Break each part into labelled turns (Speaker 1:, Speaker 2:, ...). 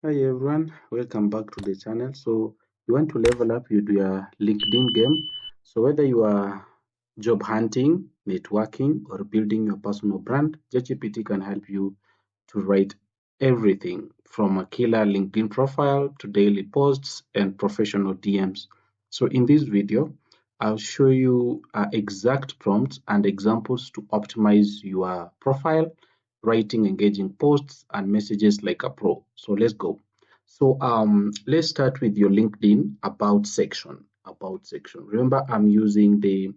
Speaker 1: Hi everyone, welcome back to the channel. So you want to level up your LinkedIn game. So whether you are job hunting, networking, or building your personal brand, ChatGPT can help you to write everything from a killer LinkedIn profile to daily posts and professional DMs. So in this video, I'll show you exact prompts and examples to optimize your profile, writing engaging posts and messages like a pro. So let's go. So let's start with your LinkedIn about section. About section. Remember, I'm using the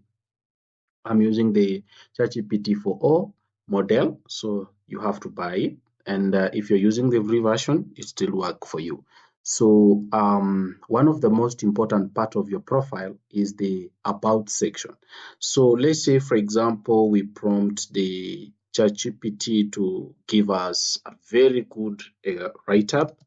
Speaker 1: ChatGPT for all model, so you have to buy it. And if you're using the free version, it still work for you. So one of the most important part of your profile is the about section. So let's say, for example, we prompt the ChatGPT to give us a very good write-up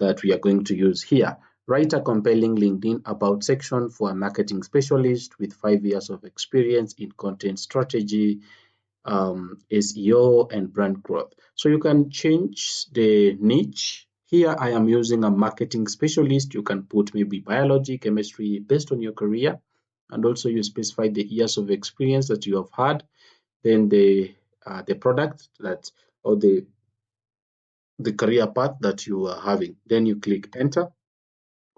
Speaker 1: that we are going to use here. Write a compelling LinkedIn about section for a marketing specialist with 5 years of experience in content strategy, SEO, and brand growth. So you can change the niche. Here I am using a marketing specialist. You can put maybe biology, chemistry based on your career. And also you specify the years of experience that you have had, then the product that or the career path that you are having. Then you click enter.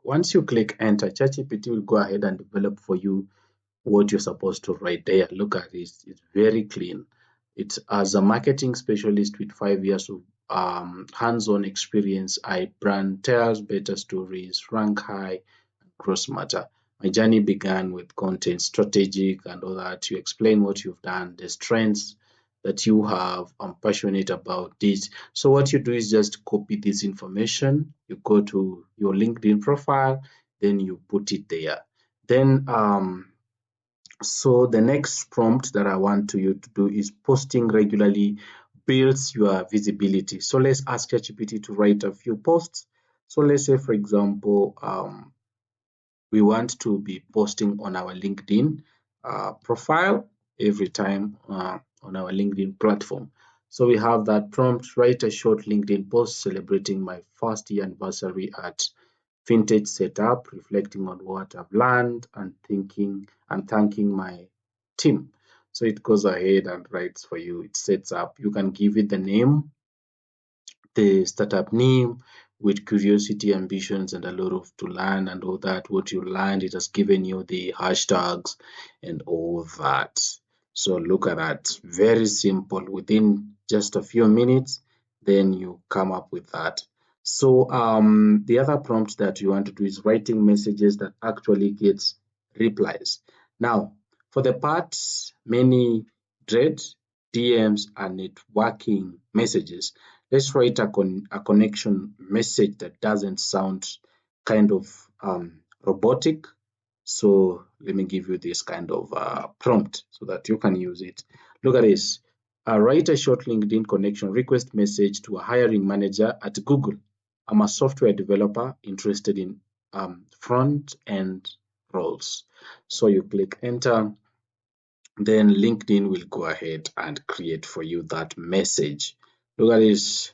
Speaker 1: Once you click enter, ChatGPT will go ahead and develop for you what you're supposed to write there. Look at this, it's very clean. It's as a marketing specialist with 5 years of hands-on experience, I brand tells better stories, rank high, and cross matter. My journey began with content strategic and all that. You explain what you've done, the strengths that you have. I'm passionate about this. So what you do is just copy this information. You go to your LinkedIn profile, then you put it there. Then so the next prompt that I want you to do is posting regularly builds your visibility. So let's ask ChatGPT to write a few posts. So let's say, for example, we want to be posting on our LinkedIn profile every time on our LinkedIn platform. So we have that prompt, write a short LinkedIn post celebrating my first year anniversary at vintage setup, reflecting on what I've learned and thanking my team. So it goes ahead and writes for you. It sets up. You can give it the name, the startup name with curiosity, ambitions, and a lot of to learn and all that. What you learned, it has given you the hashtags and all that. So look at that. Very simple. Within just a few minutes, then you come up with that. So the other prompt that you want to do is writing messages that actually gets replies. Now, for the parts many dread, DMs, and networking messages, let's write a connection message that doesn't sound kind of robotic. So let me give you this kind of prompt so that you can use it. Look at this. Write a short LinkedIn connection request message to a hiring manager at Google. I'm a software developer interested in front end roles. So you click enter, then LinkedIn will go ahead and create for you that message. Look at this.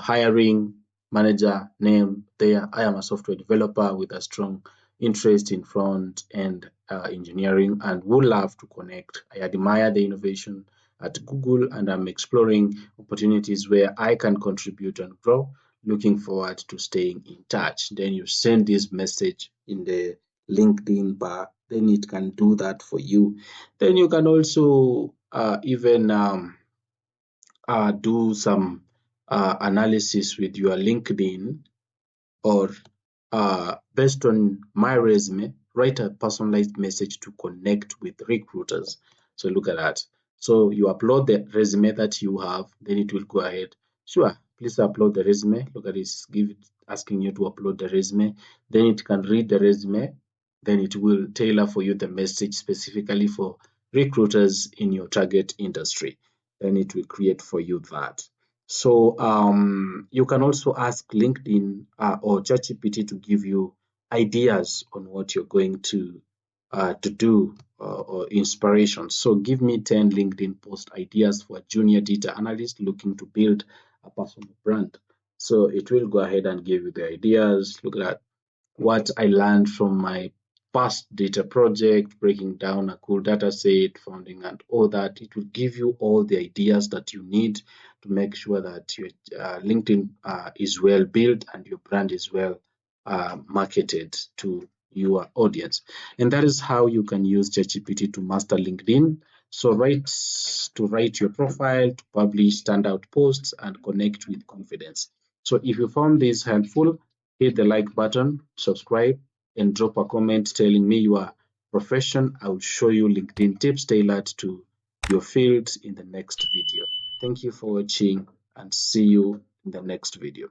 Speaker 1: Hiring manager name there. I am a software developer with a strong interest in front end engineering and would love to connect. I admire the innovation at Google and I'm exploring opportunities where I can contribute and grow. Looking forward to staying in touch. Then you send this message in the LinkedIn bar, then it can do that for you. Then you can also even do some analysis with your LinkedIn or based on my resume, write a personalized message to connect with recruiters. So look at that. So you upload the resume that you have, then it will go ahead. Sure, please upload the resume. Look at this, give it asking you to upload the resume. Then it can read the resume. Then it will tailor for you the message specifically for recruiters in your target industry. Then it will create for you that. So you can also ask LinkedIn or ChatGPT to give you ideas on what you're going to do or inspiration. So give me 10 LinkedIn post ideas for a junior data analyst looking to build a personal brand. So it will go ahead and give you the ideas. Look at what I learned from my past data project, breaking down a cool data set, founding and all that. It will give you all the ideas that you need to make sure that your LinkedIn is well built and your brand is well marketed to your audience. And that is how you can use ChatGPT to master LinkedIn. So write your profile, to publish standout posts, and connect with confidence. So if you found this helpful, hit the like button, subscribe, and drop a comment telling me your profession. I will show you LinkedIn tips tailored to your field in the next video. Thank you for watching and see you in the next video.